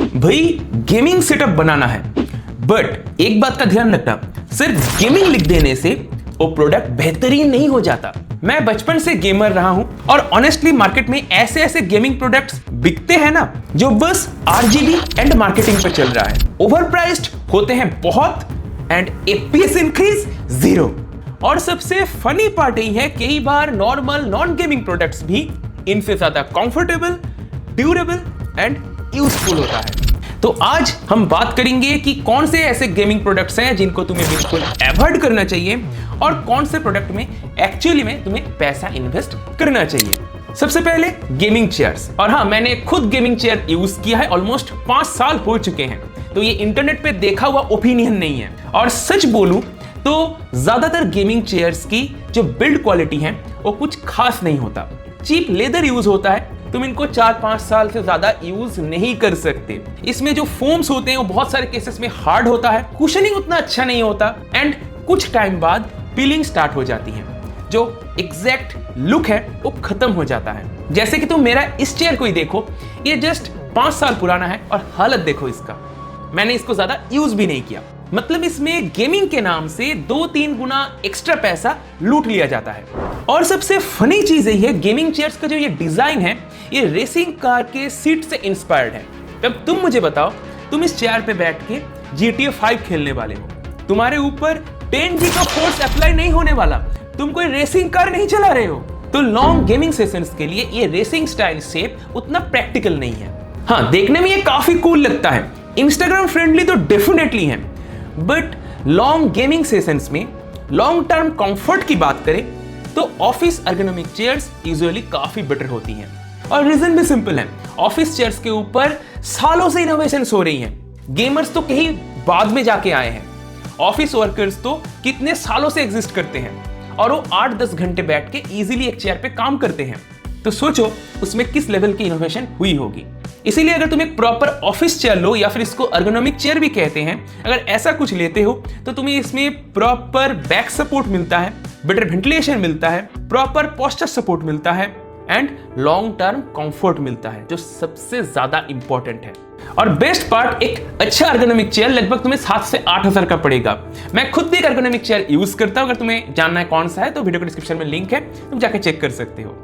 भाई gaming setup बनाना है, but एक बात का ध्यान रखना, सिर्फ गेमिंग लिख देने से वो प्रोडक्ट बेहतरीन नहीं हो जाता। मैं बचपन से गेमर रहा हूं और ऑनेस्टली मार्केट में ऐसे ऐसे गेमिंग प्रोडक्ट्स बिकते हैं ना जो बस आरजीबी एंड मार्केटिंग पे चल रहा है, ओवर प्राइस्ड होते हैं बहुत एंड एफपीएस इंक्रीज 0। और सबसे फनी पार्ट यही है, कई बार नॉर्मल नॉन गेमिंग प्रोडक्ट्स भी इनसे ज्यादा कंफर्टेबल, ड्यूरेबल एंड यूजफुल होता है। तो आज हम बात करेंगे कि कौन से ऐसे गेमिंग प्रोडक्ट्स हैं जिनको तुम्हें बिल्कुल अवॉइड करना चाहिए और कौन से प्रोडक्ट में एक्चुअली में तुम्हें पैसा इन्वेस्ट करना चाहिए। सबसे पहले गेमिंग चेयर्स। और हाँ, मैंने खुद गेमिंग चेयर यूज किया है, ऑलमोस्ट 5 साल हो चुके हैं, तो ये इंटरनेट पे देखा हुआ ओपिनियन नहीं है। और सच बोलूं तो ज्यादातर गेमिंग चेयर्स की जो बिल्ड क्वालिटी है वो कुछ खास नहीं होता, चीप लेदर यूज होता है, तुम इनको 4-5 साल से ज्यादा यूज नहीं कर सकते। इसमें जो फोम्स होते हैं वो बहुत सारे केसेस में हार्ड होता है, कुशनिंग उतना अच्छा नहीं होता एंड कुछ टाइम बाद पीलिंग स्टार्ट हो जाती है, जो एग्जैक्ट लुक है वो खत्म हो जाता है। जैसे कि तुम मेरा इस चेयर को ही देखो, ये जस्ट 5 साल पुराना है और हालत देखो इसका, मैंने इसको ज्यादा यूज भी नहीं किया। मतलब इसमें गेमिंग के नाम से 2-3 गुना एक्स्ट्रा पैसा लूट लिया जाता है। और सबसे फनी चीज यही है, गेमिंग चेयर्स का जो ये डिजाइन है ये रेसिंग कार के सीट से इंस्पायर्ड है। अब तुम मुझे बताओ, तुम इस चेयर पे बैठ के GTA 5 खेलने वाले हो, तुम्हारे ऊपर 10G का फोर्स अप्लाई नहीं होने वाला, तुम कोई रेसिंग कार नहीं चला रहे हो, तो लॉन्ग गेमिंग सेशंस के लिए ये रेसिंग स्टाइल शेप उतना प्रैक्टिकल नहीं है। हाँ, देखने में ये काफी कूल लगता है, इंस्टाग्राम फ्रेंडली तो डेफिनेटली है, बट लॉन्ग गेमिंग सेशंस में लॉन्ग टर्म कंफर्ट की बात करें तो ऑफिस एर्गोनॉमिक चेयर्स यूजुअली काफी बेटर होती हैं। और रीजन भी सिंपल है, ऑफिस चेयर्स के ऊपर सालों से इनोवेशंस हो रही हैं, गेमर्स तो कहीं बाद में जाके आए हैं, ऑफिस वर्कर्स तो कितने सालों से एग्जिस्ट करते हैं और वो 8-10 घंटे बैठ के इजीली एक चेयर पे काम करते हैं। तो सोचो उसमें किस लेवल की इनोवेशन हुई होगी। इसीलिए अगर तुम एक प्रॉपर ऑफिस चेयर लो, या फिर इसको एर्गोनॉमिक चेयर भी कहते हैं, अगर ऐसा कुछ लेते हो तो तुम्हें इसमें प्रॉपर बैक सपोर्ट मिलता है, बेटर वेंटिलेशन मिलता है, प्रॉपर पोस्चर सपोर्ट मिलता है एंड लॉन्ग टर्म कंफर्ट मिलता है, जो सबसे ज्यादा इंपॉर्टेंट है। और बेस्ट पार्ट, एक अच्छा एर्गोनॉमिक चेयर लगभग तुम्हें 7 से 8 हजार का पड़ेगा। मैं खुद भी एक एर्गोनॉमिक चेयर यूज करता हूं, अगर तुम्हें जानना है कौन सा है तो वीडियो के डिस्क्रिप्शन में लिंक है, तुम जाके चेक कर सकते हो।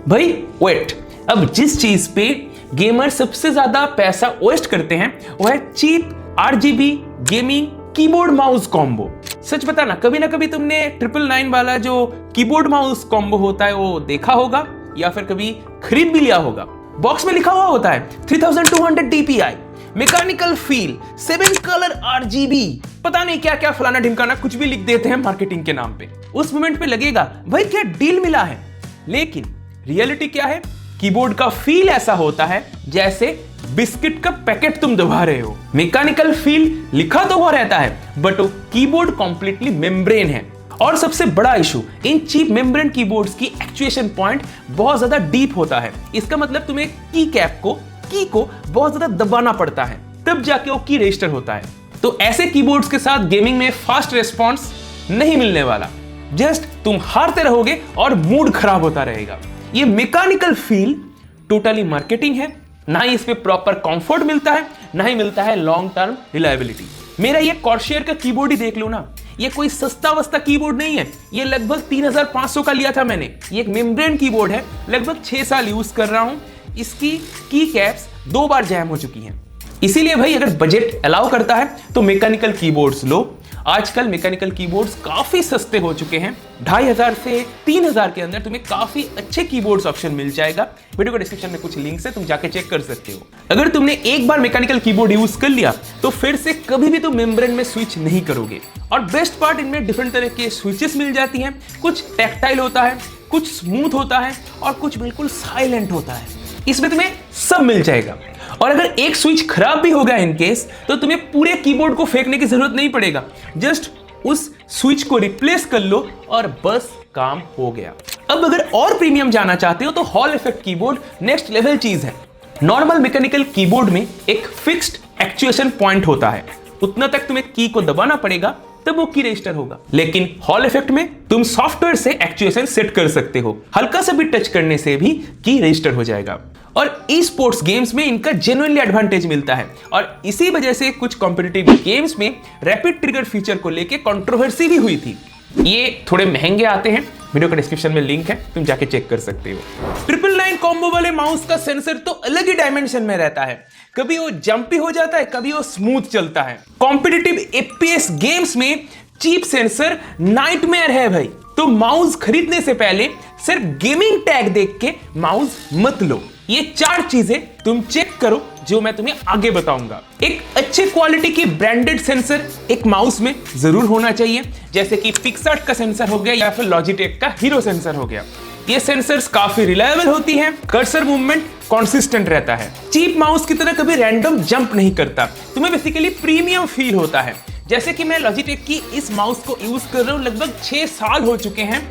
भाई वेट, अब जिस चीज पे गेमर सबसे ज्यादा पैसा वेस्ट करते हैं वो है cheap RGB gaming keyboard mouse combo. सच बताना, कभी ना कभी तुमने 999 वाला जो कीबोर्ड माउस कॉम्बो होता है वो देखा होगा या फिर कभी खरीद भी लिया होगा। बॉक्स में लिखा हुआ होता है 3200 DPI, mechanical feel, 7 colour RGB, पता नहीं क्या क्या फलाना ढिमकाना कुछ भी लिख देते हैं मार्केटिंग के नाम पे। उस मोमेंट पे लगेगा भाई क्या डील मिला है, लेकिन रियलिटी क्या है, कीबोर्ड का फील ऐसा होता है जैसे बिस्किट का पैकेट तुम दबा रहे हो। मैकेनिकल फील लिखा तो हुआ रहता है बट वो कीबोर्ड कंप्लीटली मेम्ब्रेन है। और सबसे बड़ा issue, in cheap membrane keyboards की एक्चुएशन पॉइंट बहुत ज्यादा डीप होता है। इसका मतलब तुम्हें की कैप को, की को बहुत ज्यादा दबाना पड़ता है, तब जाके वो की रजिस्टर होता है। तो ऐसे कीबोर्ड्स के साथ गेमिंग में फास्ट रिस्पॉन्स नहीं मिलने वाला, जस्ट तुम हारते रहोगे और मूड खराब होता रहेगा। ये मैकेनिकल फील टोटली मार्केटिंग है, ना ही इस पे प्रॉपर कंफर्ट मिलता है, ना ही मिलता है लॉन्ग टर्म रिलायबिलिटी। मेरा ये कॉर्शियर का कीबोर्ड ही देख लो ना, ये कोई सस्ता वस्ता कीबोर्ड नहीं है, ये लगभग 3500 का लिया था मैंने। ये एक मेम्ब्रेन कीबोर्ड है, लगभग 6 साल यूज कर रहा हूं, इसकी की कैप्स 2 बार जैम हो चुकी हैं। इसीलिए भाई अगर बजट अलाउ करता है तो मैकेनिकल कीबोर्ड्स लो। आजकल मैकेनिकल कीबोर्ड्स काफी सस्ते हो चुके हैं, 2500 से 3000 के अंदर तुम्हें काफी अच्छे कीबोर्ड्स ऑप्शन मिल जाएगा। वीडियो के डिस्क्रिप्शन में कुछ लिंक्स है, तुम जाके चेक कर सकते हो। अगर तुमने एक बार मैकेनिकल कीबोर्ड यूज कर लिया तो फिर से कभी भी तुम मेम्ब्रेन में स्विच नहीं करोगे। और बेस्ट पार्ट, इनमें डिफरेंट तरह के स्विचेस मिल जाती हैं, कुछ टैक्टाइल होता है, कुछ स्मूथ होता है और कुछ बिल्कुल साइलेंट होता है। इसमें तुम्हें सब मिल जाएगा। और अगर एक स्विच खराब भी हो गया इन केस तो तुम्हें पूरे कीबोर्ड को फेंकने की जरूरत नहीं पड़ेगा, जस्ट उस स्विच को रिप्लेस कर लो और बस काम हो गया। अब अगर और प्रीमियम जाना चाहते हो तो hall effect keyboard next level चीज है। नॉर्मल मैकेनिकल कीबोर्ड में एक फिक्स्ड एक्चुएशन पॉइंट होता है, उतना तक तुम्हें की को दबाना पड़ेगा तब वो की रजिस्टर होगा। लेकिन हॉल इफेक्ट में तुम सॉफ्टवेयर से एक्चुएशन सेट कर सकते हो, हल्का सा भी टच करने से भी की रजिस्टर हो जाएगा। और ई स्पोर्ट्स गेम्स में इनका जेन्युइनली एडवांटेज मिलता है और इसी वजह से कुछ कॉम्पिटिटिव गेम्स में रैपिड ट्रिगर फीचर को लेके कंट्रोवर्सी भी हुई थी। ये थोड़े महंगे आते हैं, वीडियो का डिस्क्रिप्शन में लिंक है, तुम जाके चेक कर सकते हो। 999 कॉम्बो वाले माउस का सेंसर तो अलग ही डायमेंशन में रहता है, कभी वो जंपी हो जाता है, कभी वो स्मूथ चलता है। कॉम्पिटिटिव एफपीएस गेम्स में चीप सेंसर नाइटमेयर है भाई। तो माउस खरीदने से पहले सिर्फ गेमिंग टैग देख के माउस मत लो। ये 4 चीजें तुम चेक करो जो मैं तुम्हें आगे बताऊंगा। एक अच्छे क्वालिटी की ब्रांडेड सेंसर एक माउस में जरूर होना चाहिए, जैसे कि पिक्सआर्ट का सेंसर हो गया या फिर लॉजिटेक का हीरो सेंसर हो गया। ये सेंसर्स काफी रिलायबल होती हैं, कर्सर मूवमेंट कॉन्सिस्टेंट रहता है, चीप माउस की तरह कभी रैंडम जंप नहीं करता, तुम्हें बेसिकली प्रीमियम फील होता है। जैसे कि मैं लॉजिटेक की इस माउस को यूज कर रहा हूं, लगभग 6 साल हो चुके हैं,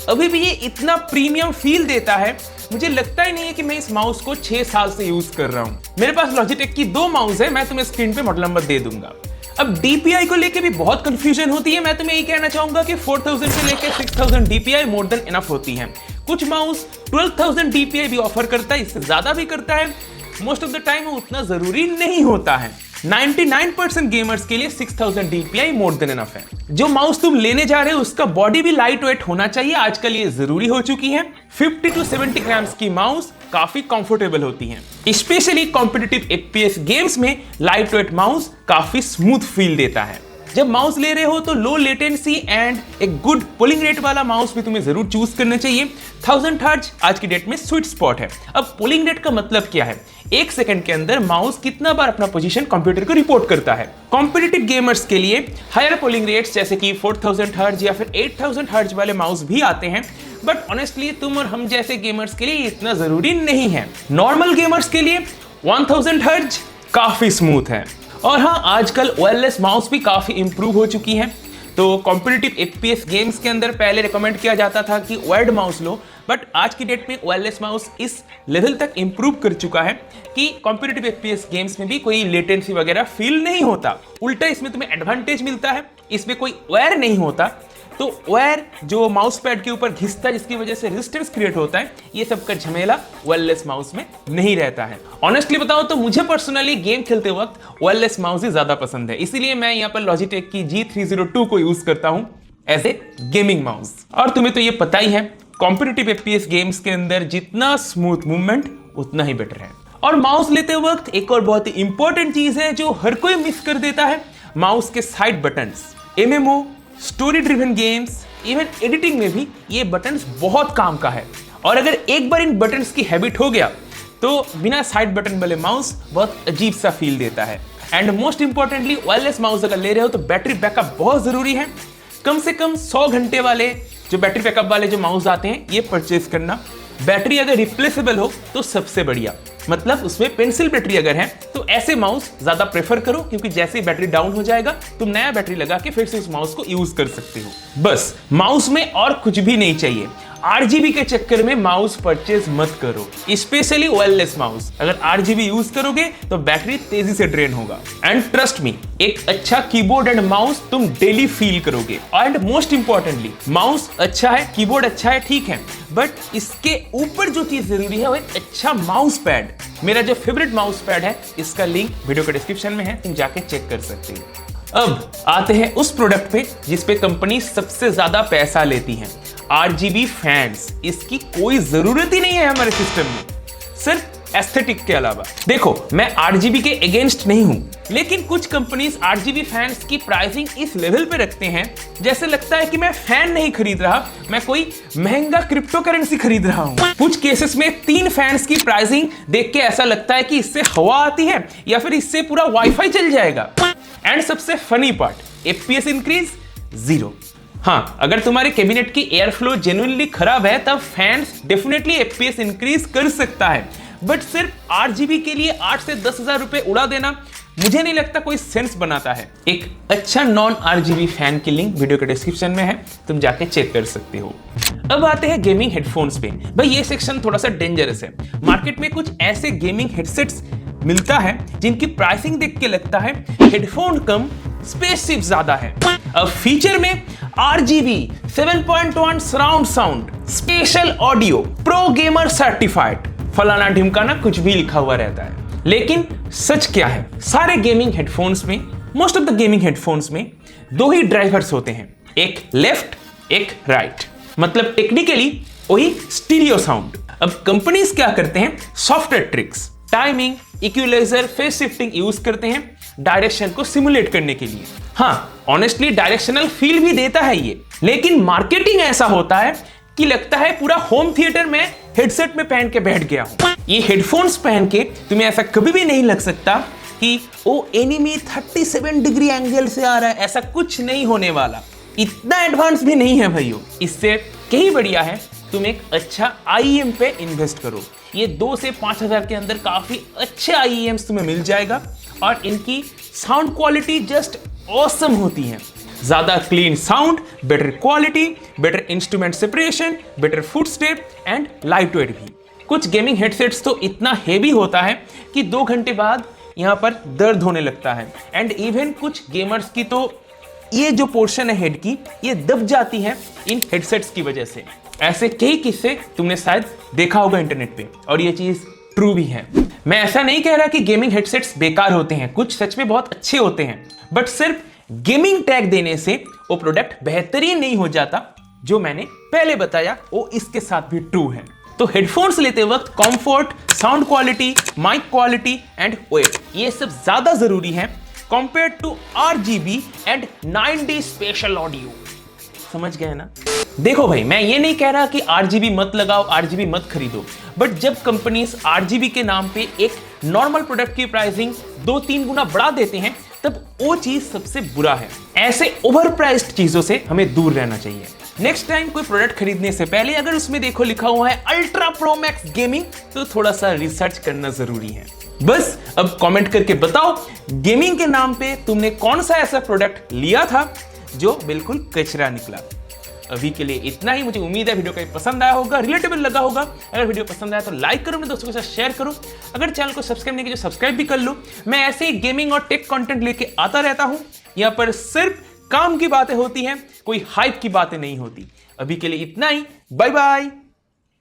अभी भी ये इतना प्रीमियम फील देता है, मुझे लगता ही नहीं है कि मैं इस माउस को 6 साल से यूज कर रहा हूं। मेरे पास लॉजिटेक की 2 माउस है, मैं तुम्हें स्क्रीन पे मॉडल नंबर दे दूंगा। अब डीपीआई को लेके भी बहुत कंफ्यूजन होती है, मैं तुम्हें ये कहना चाहूंगा कि 4000 से लेके 6000 डीपीआई मोर देन इनफ होती है। कुछ माउस 12000 डीपीआई भी ऑफर करता है, इससे ज्यादा भी करता है, मोस्ट ऑफ द टाइम वो उतना जरूरी नहीं होता है। 99% गेमर्स के लिए 6000 DPI मोर देन इनफ है। जो माउस तुम लेने जा रहे हो उसका बॉडी भी लाइट वेट होना चाहिए, आजकल ये जरूरी हो चुकी है। 50 to 70 ग्राम्स की माउस काफी कंफर्टेबल होती हैं। स्पेशली कॉम्पिटिटिव FPS गेम्स में लाइट वेट माउस काफी स्मूथ फील देता है। जब माउस ले रहे हो तो लो लेटेंसी एंड एक गुड पुलिंग रेट वाला माउस भी तुम्हें जरूर चूज करना चाहिए। 1000 हर्ट्ज आज की डेट में स्वीट स्पॉट है। अब पुलिंग रेट का मतलब क्या है? 1 सेकंड के अंदर माउस कितना बार अपना पोजीशन कंप्यूटर को रिपोर्ट करता है। कॉम्पिटिटिव गेमर्स के लिए हायर पुलिंग रेट्स जैसे कि 4000 हर्ट्ज या फिर 8000 हर्ट्ज वाले माउस भी आते हैं, बट ऑनेस्टली तुम और हम जैसे गेमर्स के लिए इतना जरूरी नहीं है। नॉर्मल गेमर्स के लिए 1000 हर्ट्ज काफी स्मूथ है। और हाँ, आजकल वायरलेस माउस भी काफी इंप्रूव हो चुकी है। तो कॉम्पिटिटिव FPS गेम्स के अंदर पहले रिकमेंड किया जाता था कि वायर्ड माउस लो, बट आज की डेट में वायरलेस माउस इस लेवल तक इंप्रूव कर चुका है कि कॉम्पिटिटिव FPS गेम्स में भी कोई लेटेंसी वगैरह फील नहीं होता। उल्टा इसमें तुम्हें एडवांटेज मिलता है, इसमें कोई वायर नहीं होता। तो वायर जो माउस पैड के ऊपर घिसता है जिसकी वजह से रेजिस्टेंस क्रिएट होता है, ये सब का झमेला वायरलेस माउस में नहीं रहता है। ऑनेस्टली बताओ तो मुझे पर्सनली गेम खेलते वक्त वायरलेस माउस ही ज्यादा पसंद है, इसीलिए मैं यहाँ पर लॉजिटेक की G302 को यूज करता हूँ एज ए गेमिंग माउस। और तुम्हें तो ये पता ही है, कॉम्पिटिटिव FPS गेम्स के अंदर जितना स्मूथ मूवमेंट उतना ही बेटर है। और माउस लेते वक्त एक और बहुत ही इंपॉर्टेंट चीज है जो हर कोई मिस कर देता है, माउस के side buttons. MMO, story driven games, even editing में भी ये बटन्स बहुत काम का है। और अगर एक बार इन बटन्स की हैबिट हो गया तो बिना साइड बटन वाले माउस बहुत अजीब सा फील देता है। And most importantly wireless mouse अगर ले रहे हो तो बैटरी बैकअप बहुत जरूरी है। कम से कम 100 घंटे वाले जो बैटरी बैकअप वाले जो माउस आते हैं ये परचेज करना। बैटरी अगर रिप्लेसेबल हो तो सबसे बढ़िया, मतलब उसमें पेंसिल बैटरी अगर है तो ऐसे माउस ज्यादा प्रेफर करो, क्योंकि जैसे ही बैटरी डाउन हो जाएगा तुम नया बैटरी लगा के फिर से उस माउस को यूज कर सकते हो। बस माउस में और कुछ भी नहीं चाहिए। RGB के चक्कर में माउस परचेज मत करो, स्पेशली वायरलेस माउस। अगर RGB यूज करोगे तो बैटरी तेजी से ड्रेन होगा। एंड ट्रस्ट मी, एक अच्छा कीबोर्ड एंड माउस तुम डेली फील करोगे। एंड मोस्ट इंपॉर्टेंटली, माउस अच्छा है, कीबोर्ड अच्छा है, ठीक है, बट इसके ऊपर जो चीज जरूरी है वो एक अच्छा माउस पैड। मेरा जो फेवरेट माउस पैड है इसका लिंक वीडियो के डिस्क्रिप्शन में है, तुम जाके चेक कर सकते हो। अब आते हैं उस प्रोडक्ट पे जिसपे कंपनी सबसे ज्यादा पैसा लेती है, RGB फैंस। इसकी कोई जरूरत ही नहीं है हमारे सिस्टम में, सिर्फ एस्थेटिक के अलावा। देखो, मैं RGB के अगेंस्ट नहीं हूं, लेकिन कुछ कंपनीज RGB फैंस की प्राइसिंग इस लेवल पे रखते हैं जैसे लगता है कि मैं फैन नहीं खरीद रहा, मैं कोई महंगा क्रिप्टो करेंसी खरीद रहा हूं। कुछ केसेस में 3 फैंस की प्राइसिंग देख के ऐसा लगता है कि इससे हवा आती है या फिर इससे पूरा वाईफाई चल जाएगा। एंड सबसे फनी पार्ट, FPS इंक्रीज 0। हाँ, अगर तुम्हारे कैबिनेट की एयर फ्लो जेन्युइनली खराब है तब फैंस डेफिनेटली FPS इंक्रीज कर सकता है, बट सिर्फ RGB के लिए 8 से 10,000 रुपए उड़ा देना मुझे नहीं लगता कोई सेंस बनाता है। एक अच्छा नॉन RGB फैन की लिंक वीडियो के डिस्क्रिप्शन में है, तुम जाके चेक कर सकते हो। अब आते हैं गेमिंग हेडफोन्स पे। भाई ये सेक्शन थोड़ा सा डेंजरस है। मार्केट में कुछ ऐसे गेमिंग हेडसेट्स मिलता है जिनकी प्राइसिंग देख के लगता है हेडफोन कम स्पेसशिप ज्यादा है। अब फीचर में RGB 7.1 surround sound, special audio, pro gamer certified, फलाना ढिमकाना कुछ भी लिखा हुआ रहता है। लेकिन सच क्या है, सारे गेमिंग हेडफोन्स में, most of the gaming headphones में दो ही ड्राइवर्स होते हैं, एक लेफ्ट एक राइट, मतलब टेक्निकली वही स्टीरियो साउंड। अब कंपनीज क्या करते हैं, software tricks, timing, equaliser, face shifting use करते हैं डायरेक्शन को सिमुलेट करने के लिए। हाँ, ऑनेस्टली डायरेक्शनल फील भी देता है ये, लेकिन मार्केटिंग ऐसा होता है कि लगता है पूरा होम थिएटर में हेडसेट में पहन के बैठ गया हूं। ये हेडफोन्स पहन के तुम्हें ऐसा कभी भी नहीं लग सकता कि ओ एनिमी 37 डिग्री एंगल से आ रहा है, ऐसा कुछ नहीं होने वाला। इतना एडवांस भी नहीं है भाइयों। इससे कहीं बढ़िया है तुम एक अच्छा IEM पे इन्वेस्ट करो। ये 2 से 5 हजार के अंदर काफी अच्छे IEMs तुम्हें मिल जाएगा और इनकी साउंड क्वालिटी जस्ट ऑसम होती है। ज्यादा clean sound, better quality, better instrument separation, better footstep and light weight भी। कुछ गेमिंग हेडसेट्स तो इतना हेवी होता है कि 2 घंटे बाद यहाँ पर दर्द होने लगता है, एंड इवन कुछ गेमर्स की तो ये जो पोर्शन है हेड की, ये दब जाती है इन हेडसेट्स की वजह से। ऐसे कई किस्से तुमने शायद देखा होगा इंटरनेट पे, और ये चीज ट्रू भी है। मैं ऐसा नहीं कह रहा कि गेमिंग हेडसेट्स बेकार होते हैं, कुछ सच में बहुत अच्छे होते हैं, बट सिर्फ गेमिंग टैग देने से वो प्रोडक्ट बेहतरीन नहीं हो जाता। जो मैंने पहले बताया वो इसके साथ भी ट्रू है। तो हेडफोन्स लेते वक्त comfort, sound quality, mic quality and weight, ये सब ज्यादा जरूरी है compare to RGB and 9D spatial audio. समझ गए ना? देखो भाई, मैं ये नहीं कह रहा कि RGB मत लगाओ, RGB मत खरीदो, बट जब कंपनीज RGB के नाम पे एक नॉर्मल प्रोडक्ट की प्राइसिंग 2-3 गुना बढ़ा देते हैं, तब वो चीज सबसे बुरा है। ऐसे ओवर प्राइस्ड चीजों से हमें दूर रहना चाहिए। नेक्स्ट टाइम कोई प्रोडक्ट खरीदने से पहले अगर उसमें देखो लिखा हुआ है अल्ट्रा प्रो मैक्स गेमिंग, तो थोड़ा सा रिसर्च करना जरूरी है। बस अब कमेंट करके बताओ, गेमिंग के नाम पे तुमने कौन सा ऐसा प्रोडक्ट लिया था जो बिल्कुल कचरा निकला। अभी के लिए इतना ही। मुझे उम्मीद है वीडियो का पसंद आया होगा, रिलेटेबल लगा होगा। अगर वीडियो पसंद आया तो लाइक करो, अपने दोस्तों के साथ शेयर करो। अगर चैनल को सब्सक्राइब नहीं किया तो सब्सक्राइब भी कर लो। मैं ऐसे ही गेमिंग और टेक कंटेंट लेके आता रहता हूं। यहाँ पर सिर्फ काम की बातें होती हैं, कोई हाइप की बातें नहीं होती। अभी के लिए इतना ही। Bye bye.